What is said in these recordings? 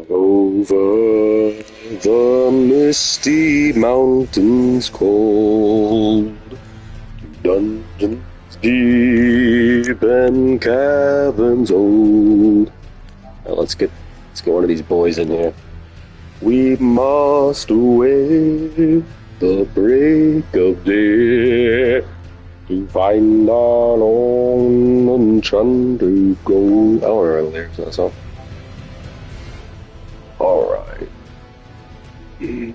Over the misty mountains cold, dungeons deep and caverns old. Now let's get one of these boys in here. We must await the break of day to find our own enchanted gold. I don't remember the lyrics of that song. Alright. Hey,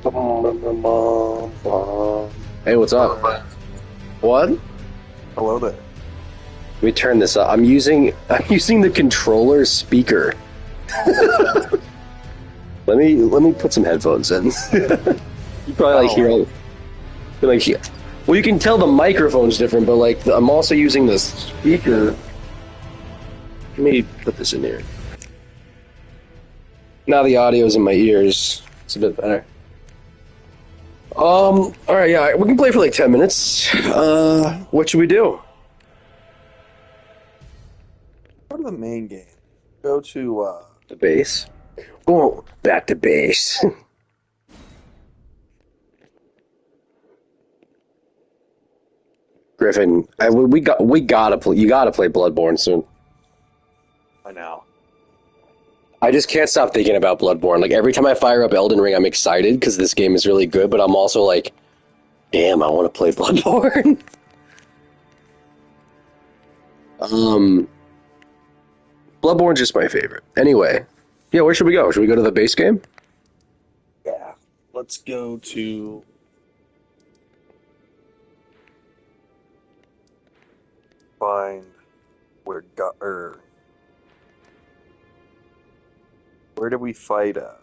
what's up? What? Hello there. Let me turn this up. I'm using the controller speaker. Let me put some headphones in. You probably hear. Well, you can tell the microphone's different, but I'm also using the speaker. Let me put this in here. Now the audio's in my ears. It's a bit better. Alright, yeah, we can play for 10 minutes. What should we do? Go to the main game. Go to, The base. Oh, back to base. Griffin, we gotta play. You gotta play Bloodborne soon. I know. I just can't stop thinking about Bloodborne. Every time I fire up Elden Ring, I'm excited because this game is really good, but I'm also like, damn, I want to play Bloodborne. Bloodborne's just my favorite. Anyway, yeah, where should we go? Should we go to the base game? Yeah. Let's go to... Find where where did we fight What are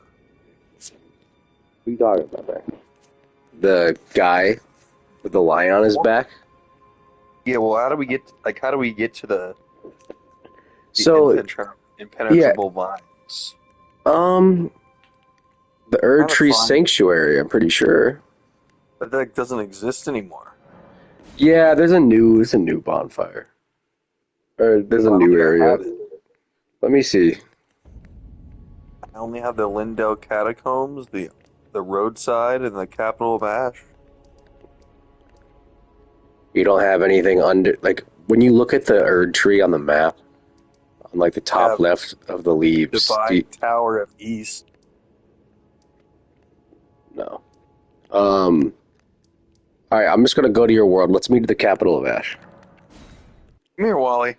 you talking about there? The guy with the lion on his back? Yeah, well, how do we get to the So, impenetrable vines? the Erd Gotta Tree find- Sanctuary, I'm pretty sure. But that doesn't exist anymore. Yeah, there's a new bonfire. Or there's a new area. Let me see. I only have the Lindell Catacombs, the roadside, and the capital of Ash. You don't have anything under when you look at the Erd Tree on the map, on the top left of the leaves. Divine Tower of East. No. Alright, I'm just gonna go to your world. Let's meet at the capital of Ash. Come here, Wally.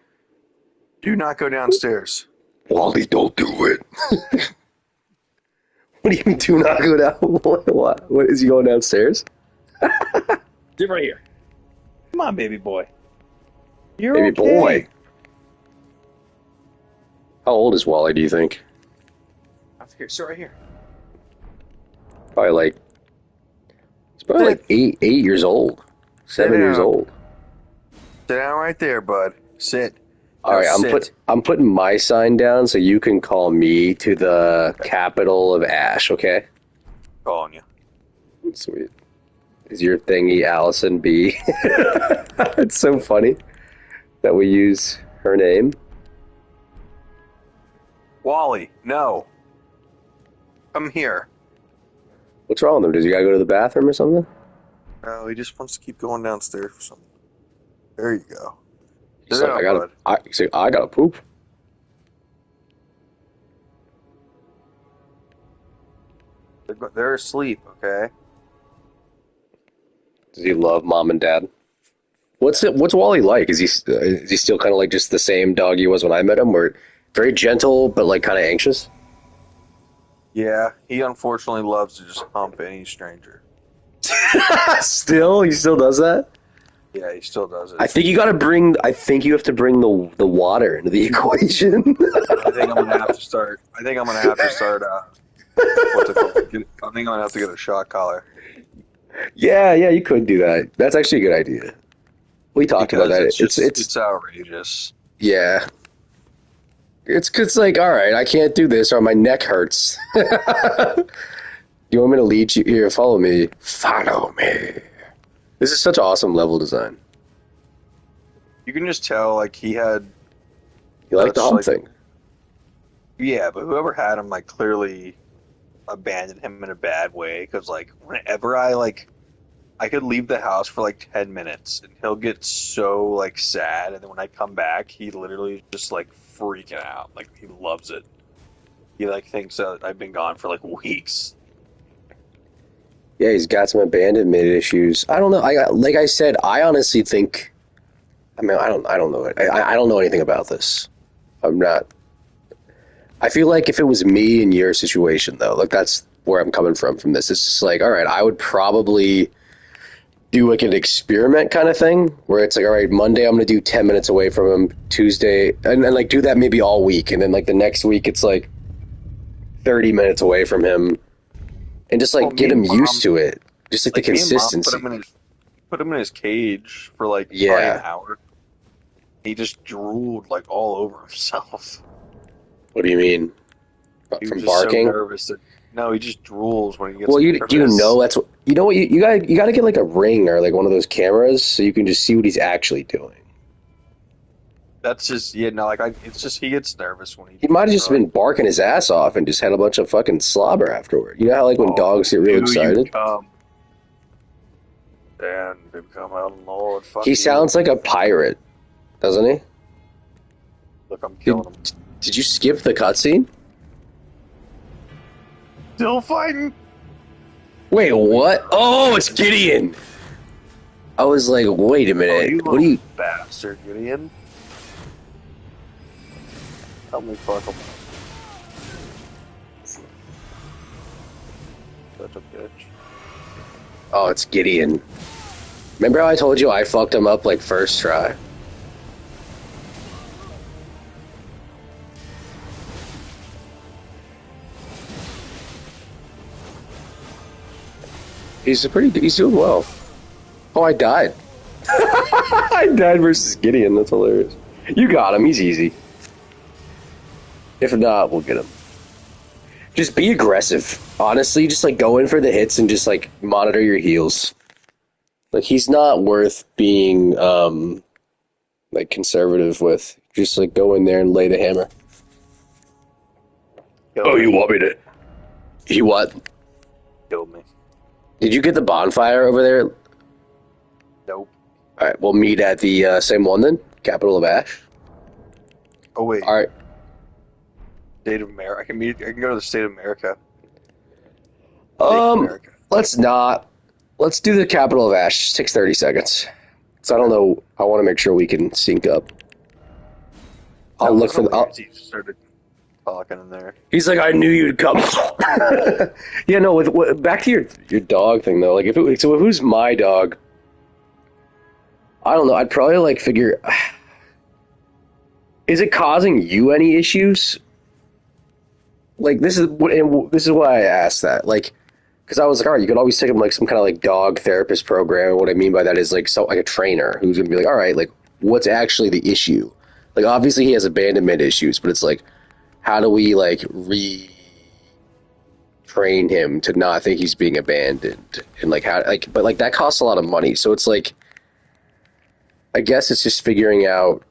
Do not go downstairs. Wally, don't do it. What do you mean, do not go down? What is he going downstairs? Get right here. Come on, baby boy. You're Baby okay. boy. How old is Wally, do you think? Here, sit right here. Probably he's probably 8 years old. 7 years old. Sit down right there, bud. Sit. Alright, I'm putting my sign down so you can call me to the capital of Ash, okay? Calling you. Sweet. Is your thingy Allison B? It's so funny that we use her name. Wally, no. Come here. What's wrong with him? Does he gotta go to the bathroom or something? No, he just wants to keep going downstairs for something. There you go. He's Sit like, down, bud. he's like, I gotta poop. They're asleep, okay? Does he love mom and dad? What's Wally like? Is he still kind of like just the same dog he was when I met him, or very gentle but kind of anxious? Yeah, he unfortunately loves to just hump any stranger. Still, he still does that. Yeah, he still does it. I think you have to bring the water into the equation. I think I'm gonna have to start. What's it called? I think I'm gonna have to get a shock collar. Yeah, you could do that. That's actually a good idea. We talked about that. It's outrageous. Yeah. It's all right, I can't do this or my neck hurts. You want me to lead you here? Follow me. Follow me. This is such awesome level design. You can just tell, he had... You like the hump thing? Yeah, but whoever had him like clearly abandoned him in a bad way because like whenever I could leave the house for like 10 minutes and he'll get so like sad, and then when I come back he literally is just like freaking out, like he loves it. He like thinks that I've been gone for like weeks. Yeah, he's got some abandonment issues. I don't know. Like I said, I honestly think. I mean, I don't know. I don't know anything about this. I'm not. I feel like if it was me in your situation, though, like that's where I'm coming from this. It's just like, all right, I would probably do like an experiment kind of thing where it's like, all right, Monday I'm going to do 10 minutes away from him, Tuesday, and like do that maybe all week. And then like the next week it's like 30 minutes away from him and just like Well, get me him and used mom, to it. Just like the like me and mom consistency. put him in his cage for like probably an Yeah. hour. He just drooled like all over himself. What do you mean? He was From just so barking? nervous that no, he just drools when he gets Well, you nervous. know that's what you know what you got to get like a ring or like one of those cameras so you can just see what he's actually doing. That's just yeah, no, it's just he gets nervous when he He might have just like, been barking his ass off and just had a bunch of fucking slobber afterward. You know how like when oh, dogs get real do you excited? come and become a lord? Fuck He you. sounds like a pirate, doesn't he? Look, I'm killing him. Did you skip the cutscene? Still fighting. Wait, what? Oh, it's Gideon. I was like, wait a Oh, minute. you What little do you? bastard, Gideon. Help me fuck him. Such a bitch. Oh, it's Gideon. Remember how I told you I fucked him up like first try? He's doing well. Oh, I died. I died versus Gideon. That's hilarious. You got him. He's easy. If not, we'll get him. Just be aggressive. Honestly, just like go in for the hits and just like monitor your heals. Like he's not worth being like conservative with. Just like go in there and lay the hammer. Kill me. Want me to? He what? Kill me. Did you get the bonfire over there? Nope. All right, we'll meet at the same one then. Capital of Ash. Oh wait. All right. State of America. I can go to the state of America. State of Um, America. let's not. Let's do the capital of Ash. It takes 30 seconds. So I don't know. I want to make sure we can sync up. I'll look for the. He started talking in there. He's like, I knew you'd come. Yeah, no. Back to your dog thing though. Like, if it was my dog, I don't know. I'd probably like figure. Is it causing you any issues? Like this is why I asked that. Like, because I was like, all right, you could always take him like some kind of like dog therapist program. And what I mean by that is like like a trainer who's gonna be like, all right, like what's actually the issue? Like obviously he has abandonment issues, but it's like, how do we like retrain him to not think he's being abandoned? And like how like but like that costs a lot of money. So it's like, I guess it's just figuring out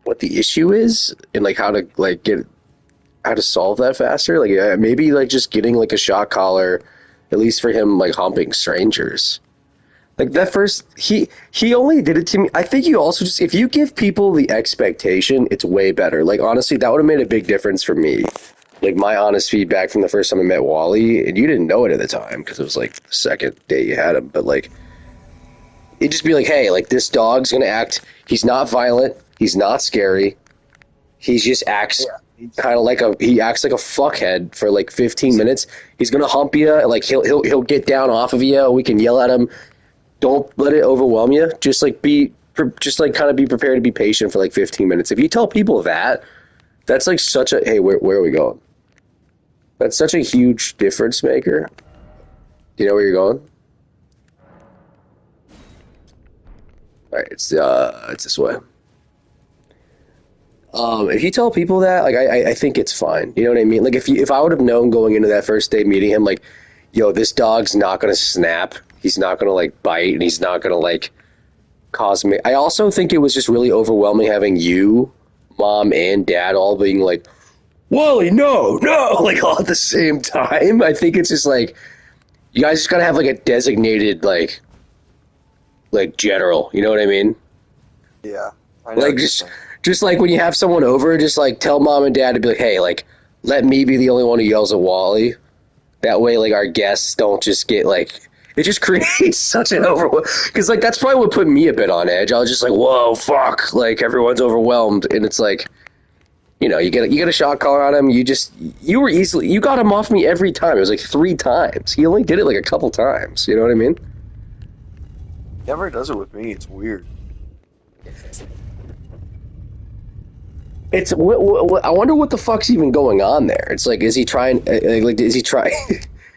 what the issue is and like how to like get how to solve that faster. Like maybe like just getting like a shock collar, at least for him like humping strangers. Like that first, he only did it to me. I think you also just if you give people the expectation, it's way better. Like honestly, that would have made a big difference for me. Like my honest feedback from the first time I met Wally, and you didn't know it at the time because it was like the second day you had him. But like, it'd just be like, hey, like this dog's gonna act. He's not violent. He's not scary. He just acts kind of like he acts like a fuckhead for like 15 minutes. He's gonna hump you. Like he'll get down off of you. We can yell at him. Don't let it overwhelm you. Just like kind of be prepared to be patient for like 15 minutes. If you tell people that, that's like such a hey, where are we going? That's such a huge difference maker. Do you know where you're going? All right, it's this way. If you tell people that, like, I think it's fine. You know what I mean? Like, if I would have known going into that first day meeting him, like, yo, this dog's not gonna snap. He's not gonna like bite, and he's not gonna like cause me. I also think it was just really overwhelming having you mom and dad all being like, Wally, no, no, like all at the same time. I think it's just like you guys just gotta have like a designated like general. You know what I mean? Yeah. I know Like what you're saying. just like when you have someone over, just like tell mom and dad to be like, hey, like let me be the only one who yells at Wally. That way, like our guests don't just get like it just creates such an overwhelm. Because like that's probably what put me a bit on edge. I was just like, whoa, fuck, like everyone's overwhelmed, and it's like. You know, you get a shot caller on him. You got him off me every time. It was like 3 times. He only did it like a couple times. You know what I mean? He never does it with me. It's weird. It's I wonder what the fuck's even going on there. It's like, is he trying? Like, is he trying?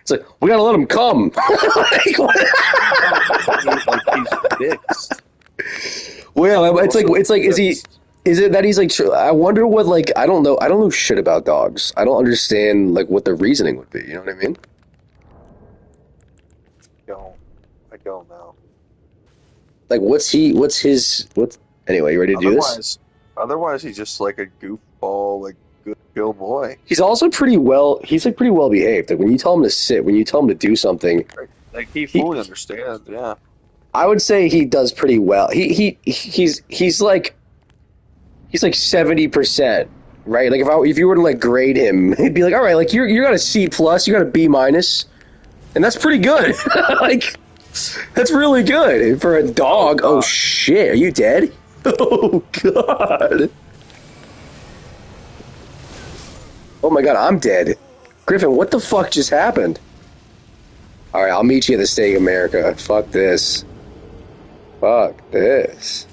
It's like we gotta let him come. Like, He's fixed. well, it's like is he? Is it that he's like? I wonder what like I don't know shit about dogs. I don't understand like what the reasoning would be. You know what I mean? I don't know. Like, what's his? Anyway, you ready to do this? Otherwise, he's just like a goofball, like good chill boy. He's also pretty well. He's like pretty well behaved. Like when you tell him to sit, when you tell him to do something, Like he fully understands. Yeah. I would say he does pretty well. He's like 70%, right? Like if you were to like grade him, he'd be like, all right, like you got a C plus, you got a B minus, and that's pretty good. Like that's really good for a dog. Oh shit, are you dead? Oh god. Oh my god, I'm dead. Griffin, what the fuck just happened? All right, I'll meet you at the Steak America. Fuck this. Fuck this.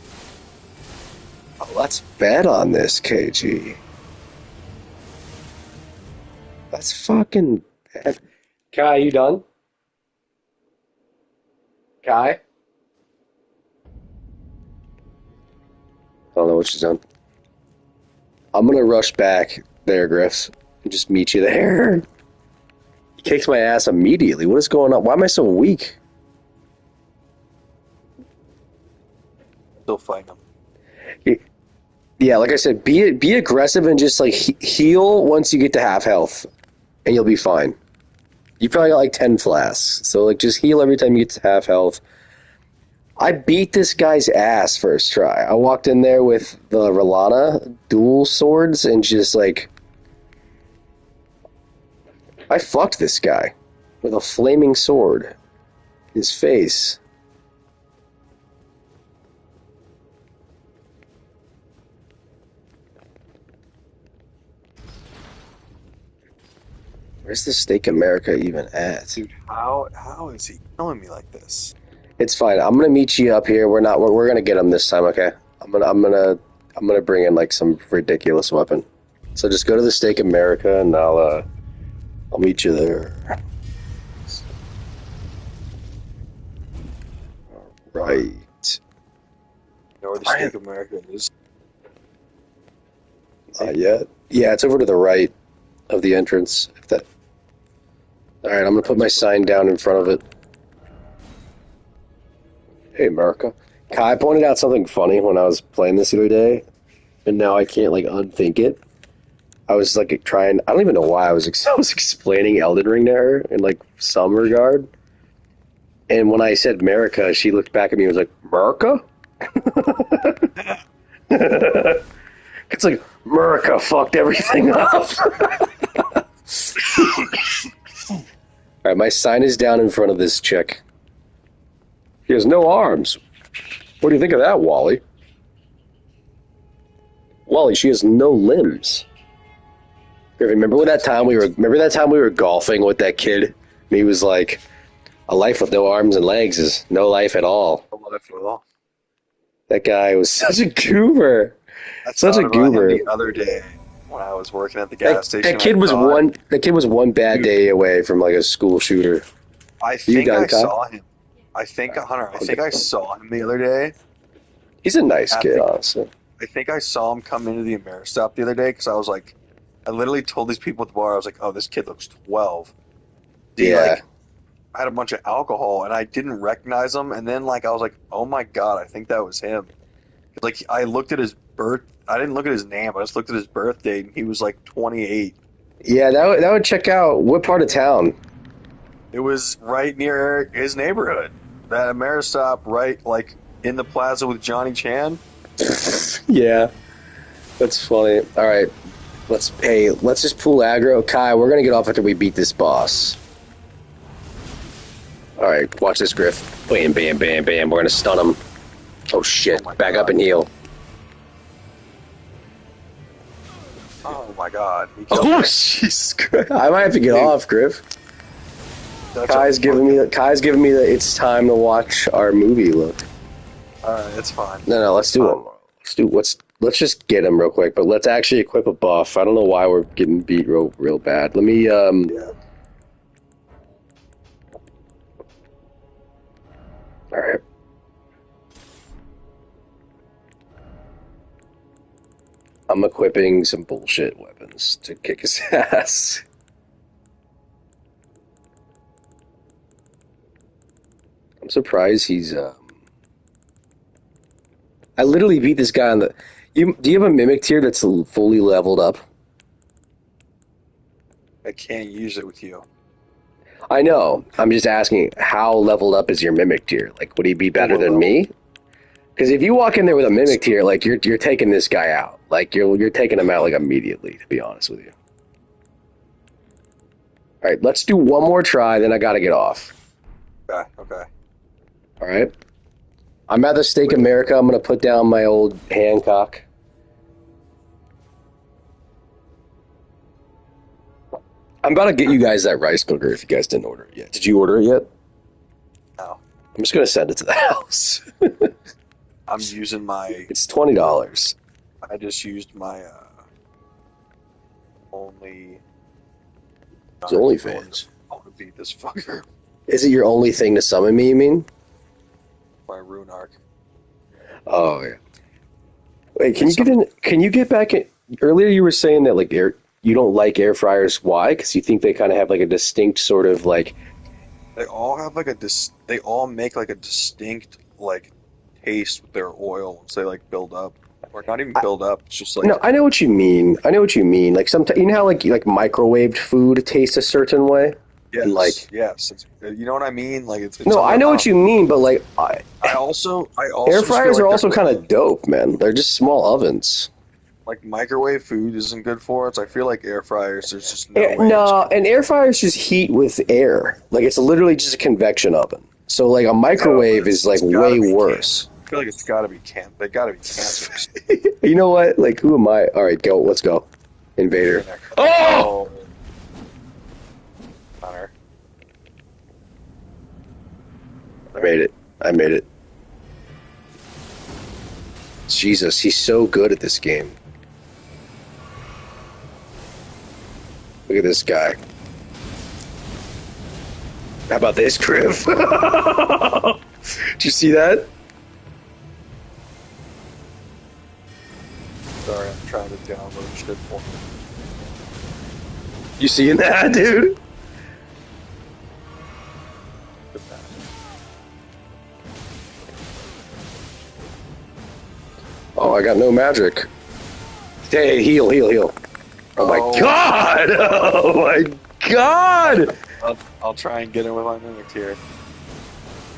Oh, let's bet on this, KG. Let's fucking bet. Kai, you done? Kai? I don't know what she's done. I'm gonna rush back there, Griff, and just meet you there. He kicks my ass immediately. What is going on? Why am I so weak? Still fighting him. Yeah, like I said, be aggressive and just like heal once you get to half health, and you'll be fine. You probably got like 10 flasks, so like just heal every time you get to half health. I beat this guy's ass first try. I walked in there with the R'Lana dual swords and just like I fucked this guy with a flaming sword in his face. Where's the Steak America even at? Dude, how is he killing me like this? It's fine. I'm gonna meet you up here. We're gonna get him this time, okay? I'm gonna bring in like some ridiculous weapon. So just go to the Steak America and I'll meet you there. Right. You know where the Steak America is? Yet. Yeah, it's over to the right of the entrance. If that. All right, I'm gonna put my sign down in front of it. Hey, America. Kai pointed out something funny when I was playing this the other day, and now I can't like unthink it. I was like trying. I don't even know why I was explaining Elden Ring to her in like some regard. And when I said America, she looked back at me and was like, America? It's like, America fucked everything up. Alright, my sign is down in front of this chick. She has no arms. What do you think of that, Wally? Wally, she has no limbs. Remember that time we were golfing with that kid? And he was like, a life with no arms and legs is no life at all. No life at all. That guy was such a goober. Such a goober. The other day when I was working at the gas station, that kid was one bad day away from like a school shooter. I think I saw him. Hunter, I think I saw him the other day. He's a nice kid, honestly. I think I saw him come into the Ameristop the other day because I was like, I literally told these people at the bar, I was like, oh, this kid looks 12. Yeah. I had a bunch of alcohol and I didn't recognize him, and then like I was like, oh my god, I think that was him. Like I looked at his birth. I didn't look at his name. I just looked at his birth date, and he was like 28. Yeah, that would check out. What part of town? It was right near his neighborhood. That Ameristop, right, like in the plaza with Johnny Chan. Yeah, that's funny. All right, let's just pull aggro. Kai, we're gonna get off after we beat this boss. All right, watch this, Griff. Bam, bam, bam, bam. We're gonna stun him. Oh shit! Oh my Back God. up and heal. Oh my God! He killed Oh me. Jesus Christ! I might have to get Dude. off, Griff. That's Kai's giving me the it's time to watch our movie look. Alright, it's fine. No, let's do one more. Let's just get him real quick, but let's actually equip a buff. I don't know why we're getting beat real bad. Let me Yeah. All right. I'm equipping some bullshit weapons to kick his ass. I'm surprised he's I literally beat this guy on the do you have a mimic tier that's fully leveled up? I can't use it with you. I know. I'm just asking, how leveled up is your mimic tier? Like, would he be better than Overall. me? Because if you walk in there with a mimic tier, like you're taking this guy out. Like you're taking him out like immediately. To be honest with you. All right, let's do one more try. Then I gotta get off. Okay. All right. I'm at the Stake America. I'm gonna put down my old Hancock. I'm about to get you guys that rice cooker if you guys didn't order it yet. Did you order it yet? No. I'm just gonna send it to the house. I'm using my... It's $20. I just used my, only... It's OnlyFans. I want to beat this fucker. Is it your only thing to summon me, you mean? My rune arc. Oh, yeah. Wait, can you get back in? Earlier you were saying that, like, you don't like air fryers. Why? Because you think they kind of have, like, a distinct sort of, like... They all have, like, they all make, like, a distinct, like, taste with their oil once they, like, build up. Or not even build up, it's just, like... No, I know what you mean. Like, sometimes, you know how, like microwaved food tastes a certain way? Yes, And, like... yes. You know what I mean? Like, it's No, I know what you mean, but, like... I also Air just fryers feel are like also they're- kind of dope, man. They're just small ovens. Like, microwave food isn't good for us. I feel like air fryers, there's just no way. No, an air fryer is just heat with air. Like, it's literally just a convection oven. So, like, a microwave is, like, it's gotta way be worse. I feel like it's gotta be they gotta be cancerous. You know what? Like, who am I? All right, go. Let's go. Invader. Oh! Connor. I made it. Jesus, he's so good at this game. Look at this guy. How about this, Griff? Did you see that? Sorry, I'm trying to download shit for me. You seeing that, dude? Oh, I got no magic. Hey, heal. Oh my god! Oh my god! I'll try and get him with my mimic here.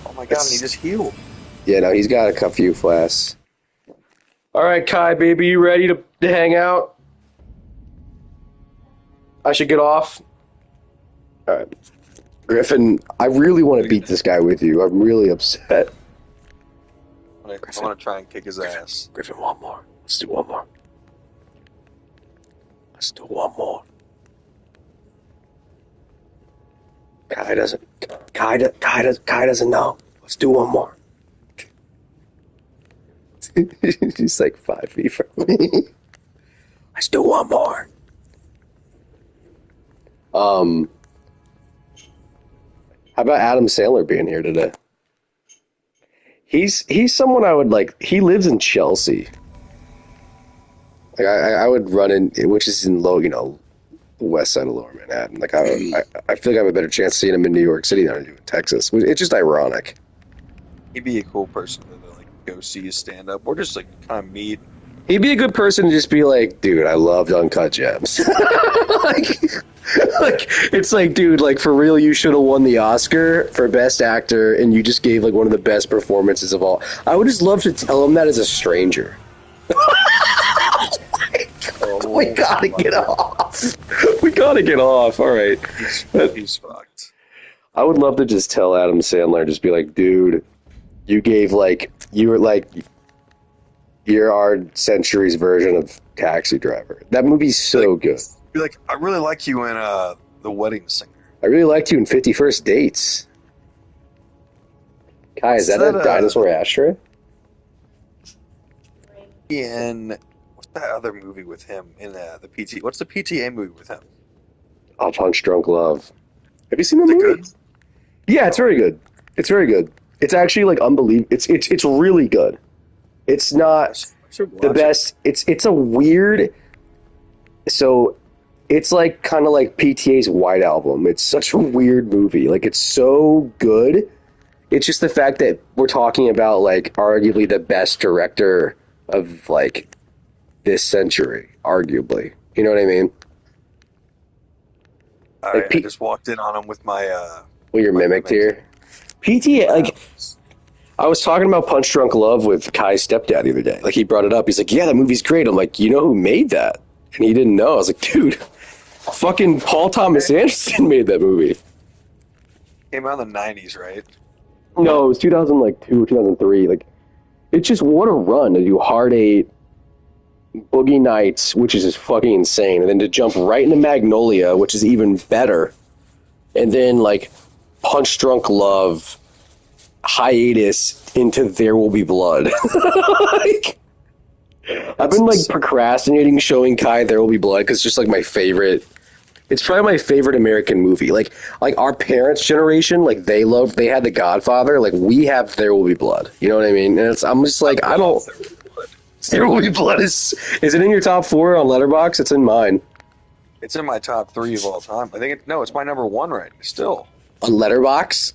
Oh my god, and he just healed. Yeah, no, he's got a few flasks. Alright, Kai, baby, you ready to hang out? I should get off? Alright. Griffin, I really want to beat this guy with you. I'm really upset. I'm gonna try and kick his ass. Griffin, one more. Let's do one more. Kai doesn't know. Let's do one more. He's like 5 feet from me. Let's do one more. How about Adam Sandler being here today? He's someone I would like. He lives in Chelsea. Like I would run in, which is in the west side of Lower Manhattan. Like I feel like I have a better chance seeing him in New York City than I do in Texas. It's just ironic. He'd be a cool person to like go see his stand up or just like kind of meet. He'd be a good person to just be like, dude, I loved Uncut Gems. like, it's like, dude, like for real, you should have won the Oscar for Best Actor, and you just gave like one of the best performances of all. I would just love to tell him that as a stranger. We gotta get off. We gotta get off. All right. He's fucked. I would love to just tell Adam Sandler, just be like, dude, you're our century's version of Taxi Driver. That movie's so good. Be like, I really like you in The Wedding Singer. I really liked you in 50 First Dates. Kai, is that a dinosaur ashtray? In what's that other movie with him in the PT? What's the PTA movie with him? Oh, Punch Drunk Love. Have you seen the movie? Good? Yeah, it's very good. It's very good. It's actually like unbelievable. It's really good. It's not the best. It's a weird. So, it's like kind of like PTA's White Album. It's such a weird movie. Like it's so good. It's just the fact that we're talking about like arguably the best director of like this century, arguably. You know what I mean? All right, I just walked in on him with my. Well, you're mimicked here. PTA, like, I was talking about Punch Drunk Love with Kai's stepdad the other day. Like, he brought it up. He's like, yeah, that movie's great. I'm like, you know who made that? And he didn't know. I was like, dude, fucking Paul Thomas Anderson made that movie. Came out in the 90s, right? No, it was 2002 or 2003. Like, it's just, what a run to do Hard 8, Boogie Nights, which is just fucking insane, and then to jump right into Magnolia, which is even better, and then, like, Punch Drunk Love, hiatus into There Will Be Blood. Like, I've been like procrastinating showing Kai There Will Be Blood because it's just like my favorite. It's probably my favorite American movie. Like our parents' generation, like they had The Godfather. Like we have There Will Be Blood. You know what I mean? And I'm just like I don't. There Will Be Blood is it in your top 4 on Letterboxd? It's in mine. It's in my top 3 of all time. I think it's my number 1 right still. On Letterboxd?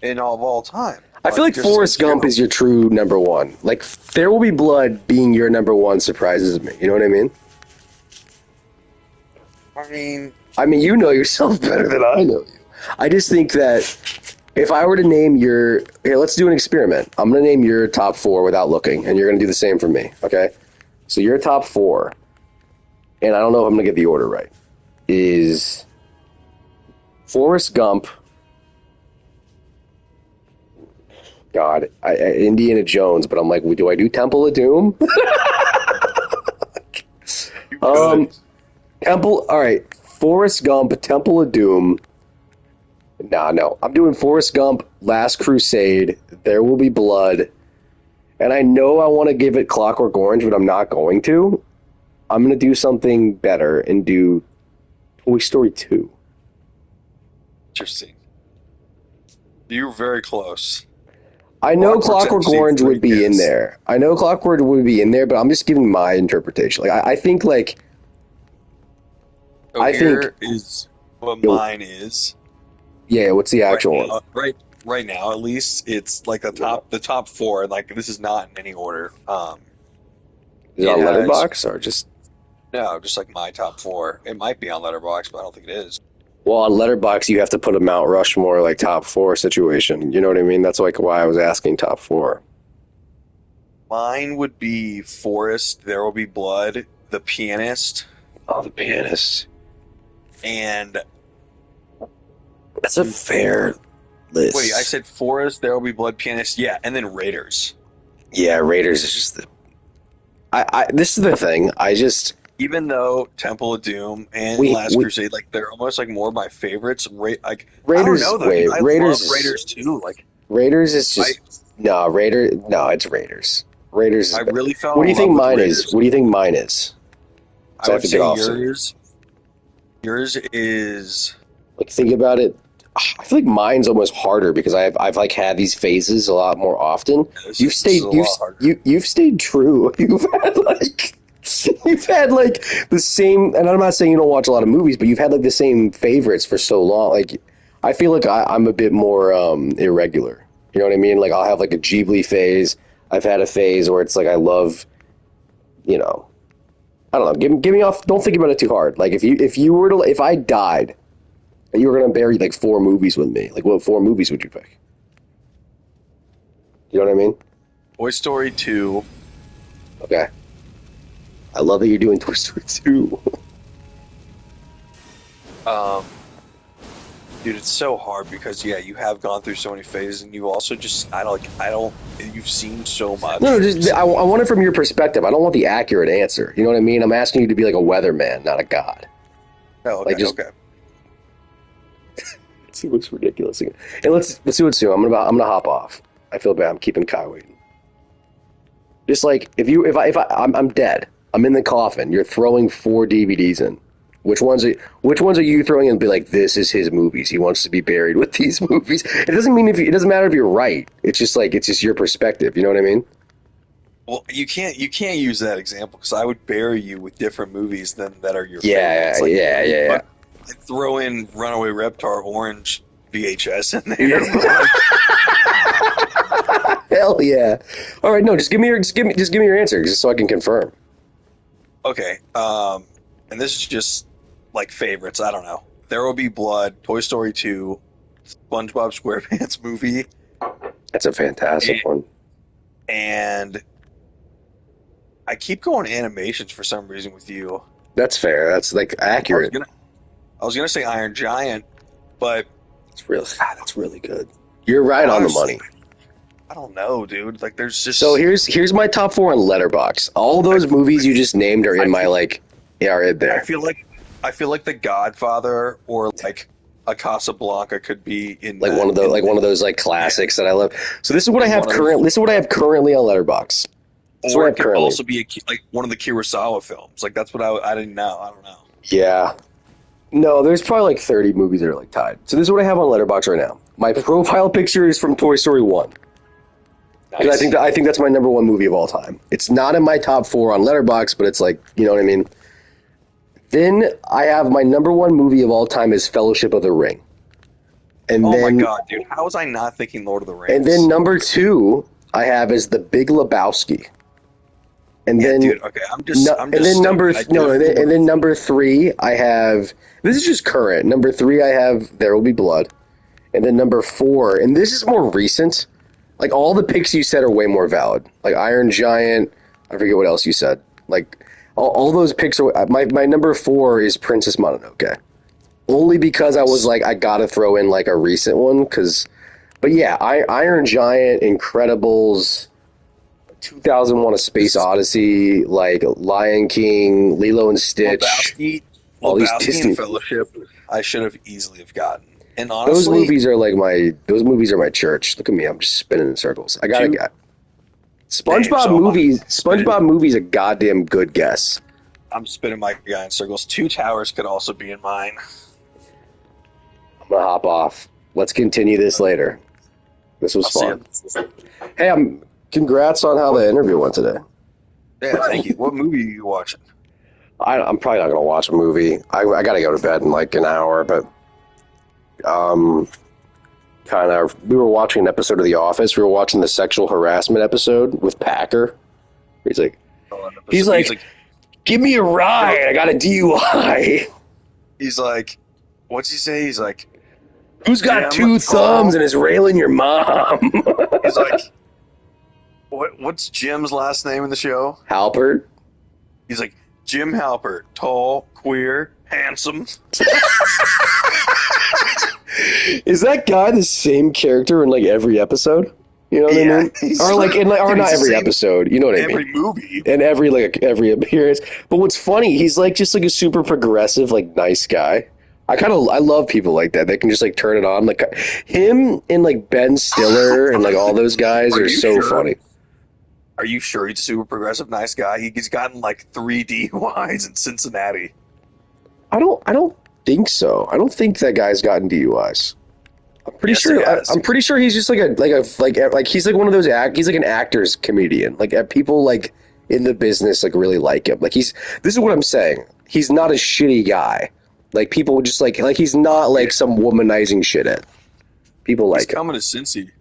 In all time. I feel like Forrest Gump is your true number 1. Like, There Will Be Blood being your number 1 surprises me. You know what I mean? I mean, you know yourself better than I know you. I just think that if I were to name your... Here, let's do an experiment. I'm going to name your top 4 without looking, and you're going to do the same for me, okay? So your top 4, and I don't know if I'm going to get the order right, is Forrest Gump... God, Indiana Jones, but I'm like, do I do Temple of Doom? All right, Forrest Gump, Temple of Doom. No, I'm doing Forrest Gump, Last Crusade, There Will Be Blood, and I know I want to give it Clockwork Orange, but I'm not going to. I'm going to do something better and do Toy Story 2. Interesting. You're very close. I know Clockwork Orange would be in there. I know Clockwork would be in there, but I'm just giving my interpretation. Like I think like. So here is what mine is. Yeah, what's the actual one? Right now, at least it's like the top 4. Like this is not in any order. Is it on Letterboxd or just? No, just like my top 4. It might be on Letterboxd, but I don't think it is. Well, on Letterboxd, you have to put a Mount Rushmore, like, top 4 situation. You know what I mean? That's, like, why I was asking top 4. Mine would be Forrest, There Will Be Blood, The Pianist. Oh, The Pianist. And... That's a fair list. Wait, I said Forrest, There Will Be Blood, Pianist, yeah, and then Raiders. Yeah, Raiders is just the... This is the thing. Even though Temple of Doom and Last Crusade, like they're almost like more of my favorites. Raiders, I don't know though. I love Raiders too. Like Raiders is just No, it's Raiders. Raiders. I really felt. What do you think mine is? What do you think mine is? I would say yours is. Like, think about it. I feel like mine's almost harder because I've like had these phases a lot more often. You've stayed true. You've had like the same, and I'm not saying you don't watch a lot of movies, but you've had like the same favorites for so long. Like, I feel like I'm a bit more irregular. You know what I mean? Like, I'll have like a Ghibli phase, I've had a phase where it's like I love, you know, I don't know. Give me off. Don't think about it too hard. Like if I died, and you were gonna bury like 4 movies with me, like what 4 movies would you pick? You know what I mean? Toy Story 2. Okay. I love that you're doing Toy Story 2. Dude, it's so hard because you have gone through so many phases, and you also just you've seen so much. No, just I want it from your perspective. I don't want the accurate answer. You know what I mean? I'm asking you to be like a weatherman, not a god. Oh, okay, Like just okay. It looks ridiculous. And let's do it soon. I'm gonna hop off. I feel bad. I'm keeping Kai waiting. Just like I'm dead. I'm in the coffin. You're throwing 4 DVDs in. Which ones are you throwing in and be like, this is his movies. He wants to be buried with these movies. It doesn't matter if you're right. It's just your perspective. You know what I mean? Well, you can't use that example because I would bury you with different movies that are your Yeah, favorites. Like, yeah. but I'd throw in Runaway Reptar Orange VHS in there. Hell yeah! All right, no, just give me your answer, just so I can confirm. Okay, and this is just like favorites. I don't know. There Will Be Blood, Toy Story 2, SpongeBob SquarePants movie. That's a fantastic one. And I keep going animations for some reason with you. That's fair. That's like accurate. I was gonna say Iron Giant, but that's really good. You're right on the money. I don't know, dude. Like, there's just So here's my top 4 on Letterboxd. All those movies you just named are in my are in there. I feel like The Godfather or like a Casablanca could be in like one of those like classics that I love. So this is what I have currently. This is what I have currently on Letterboxd. Or it could also be like one of the Kurosawa films. Like that's what I didn't know. I don't know. Yeah. No, there's probably like 30 movies that are like tied. So this is what I have on Letterboxd right now. My profile picture is from Toy Story 1. Because Nice. I think that's my number 1 movie of all time. It's not in my top 4 on Letterboxd, but it's like, you know what I mean? Then I have my number 1 movie of all time is Fellowship of the Ring. And Oh then, my god, dude! How was I not thinking Lord of the Rings? And then number 2 I have is The Big Lebowski. And yeah, then, dude. Okay, I'm just. and then number 3 I have. This is just current. Number 3 I have There Will Be Blood, and then number 4, and this is more recent. Like all the picks you said are way more valid. Like Iron Giant. I forget what else you said. Like all those picks are. My number 4 is Princess Mononoke. Only because I was like I gotta throw in like a recent one but yeah, Iron Giant, Incredibles, 2001: A Space Odyssey, like Lion King, Lilo and Stitch, all these Disney and Fellowship. I should have easily have gotten. And honestly, those movies are my church. Look at me, I'm just spinning in circles. I gotta get SpongeBob movies a goddamn good guess. I'm spinning my guy in circles. 2 Towers could also be in mine. I'm gonna hop off. Let's continue this later. This was fun. Hey, congrats on how the interview went today. Yeah, thank you. What movie are you watching? I'm probably not gonna watch a movie. I gotta go to bed in like an hour, but we were watching an episode of The Office. We were watching the sexual harassment episode with Packer. He's like, give me a ride. I got a DUI. He's like, what's he say? He's like, who's got 2 thumbs and is railing your mom? He's like, what's Jim's last name in the show? Halpert. He's like, Jim Halpert, tall, queer, handsome. Is that guy the same character in like every episode? You know what I mean? Or like or not every episode. You know what I mean? Every movie and every appearance. But what's funny, he's like just like a super progressive, like nice guy. I love people like that. They can just like turn it on. Like him and like Ben Stiller and like all those guys are so funny. Are you sure he's a super progressive, nice guy? He's gotten like 3 DUIs in Cincinnati. I don't think so. I don't think that guy's gotten DUIs. I'm pretty sure. I'm pretty sure he's just like he's like one of those he's like an actor's comedian. Like people like in the business like really like him. Like this is what I'm saying. He's not a shitty guy. Like people just like he's not like some womanizing shit at. People like he's coming to Cincy.